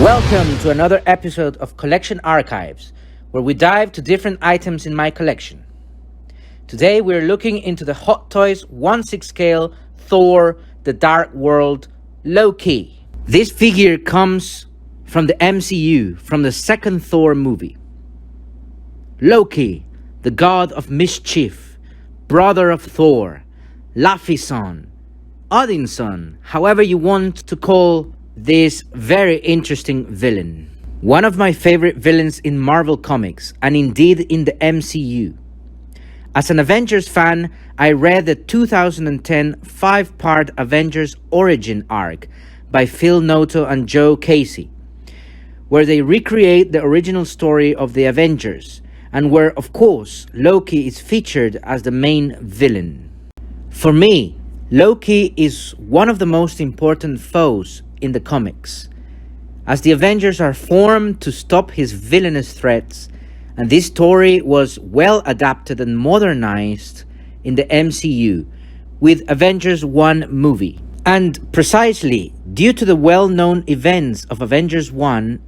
Welcome to another episode of Collection Archives, where we dive to different items in my collection. Today we're looking into the Hot Toys 1/6 scale Thor, the Dark World, Loki. This figure comes from the MCU, from the second Thor movie. Loki, the God of Mischief, brother of Thor, Laufey's son, Odin's son, however you want to call this very interesting villain. One of my favorite villains in Marvel Comics, and indeed in the MCU. As an Avengers fan, I read the 2010 5-part Avengers Origin arc by Phil Noto and Joe Casey, where they recreate the original story of the Avengers, and where, of course, Loki is featured as the main villain. For me, Loki is one of the most important foes in the comics, as the Avengers are formed to stop his villainous threats, and this story was well adapted and modernized in the MCU with Avengers 1 movie. And precisely due to the well-known events of Avengers 1,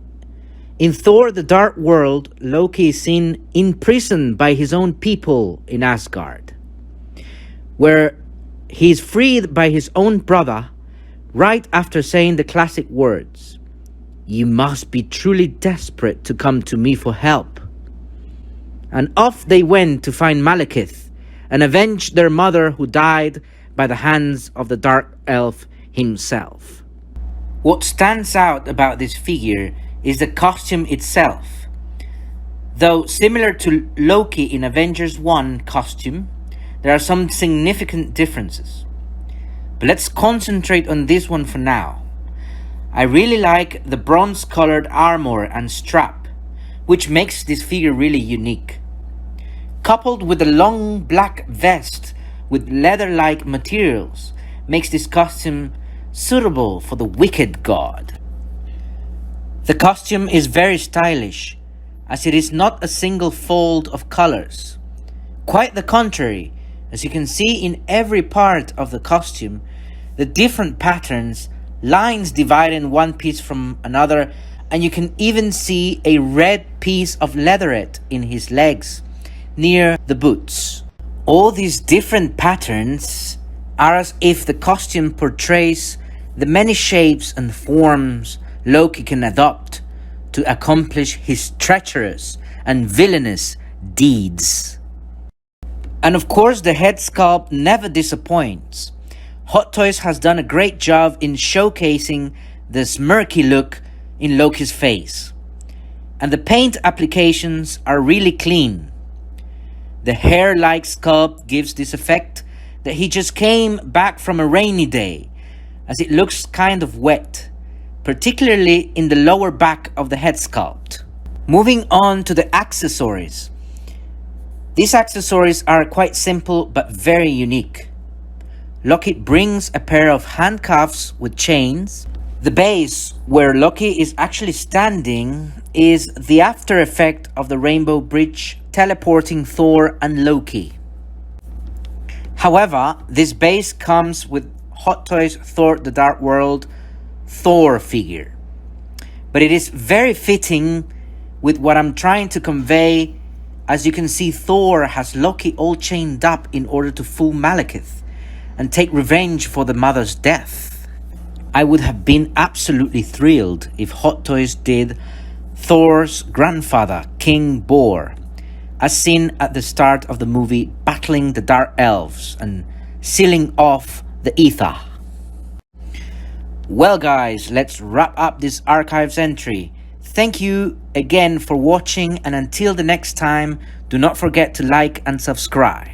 in Thor the Dark World, Loki is seen imprisoned by his own people in Asgard, where he is freed by his own brother right after saying the classic words, "You must be truly desperate to come to me for help." And off they went to find Malekith and avenge their mother, who died by the hands of the Dark Elf himself. What stands out about this figure is the costume itself. Though similar to Loki in Avengers 1 costume, there are some significant differences. But let's concentrate on this one for now. I really like the bronze-colored armor and strap, which makes this figure really unique. Coupled with the long black vest with leather-like materials, makes this costume suitable for the wicked god. The costume is very stylish, as it is not a single fold of colors. Quite the contrary, as you can see in every part of the costume, the different patterns, lines dividing one piece from another, and you can even see a red piece of leatherette in his legs, near the boots. All these different patterns are as if the costume portrays the many shapes and forms Loki can adopt to accomplish his treacherous and villainous deeds. And of course, the head sculpt never disappoints. Hot Toys has done a great job in showcasing the smirky look in Loki's face. And the paint applications are really clean. The hair-like sculpt gives this effect that he just came back from a rainy day, as it looks kind of wet, particularly in the lower back of the head sculpt. Moving on to the accessories. These accessories are quite simple but very unique. Loki brings a pair of handcuffs with chains. The base, where Loki is actually standing, is the after effect of the Rainbow Bridge teleporting Thor and Loki. However, this base comes with Hot Toys Thor the Dark World Thor figure. But it is very fitting with what I'm trying to convey. As you can see, Thor has Loki all chained up in order to fool Malekith and take revenge for the mother's death. I would have been absolutely thrilled if Hot Toys did Thor's grandfather, King Bor, as seen at the start of the movie, battling the Dark Elves and sealing off the ether. Well guys, let's wrap up this archives entry. Thank you again for watching, and until the next time, do not forget to like and subscribe.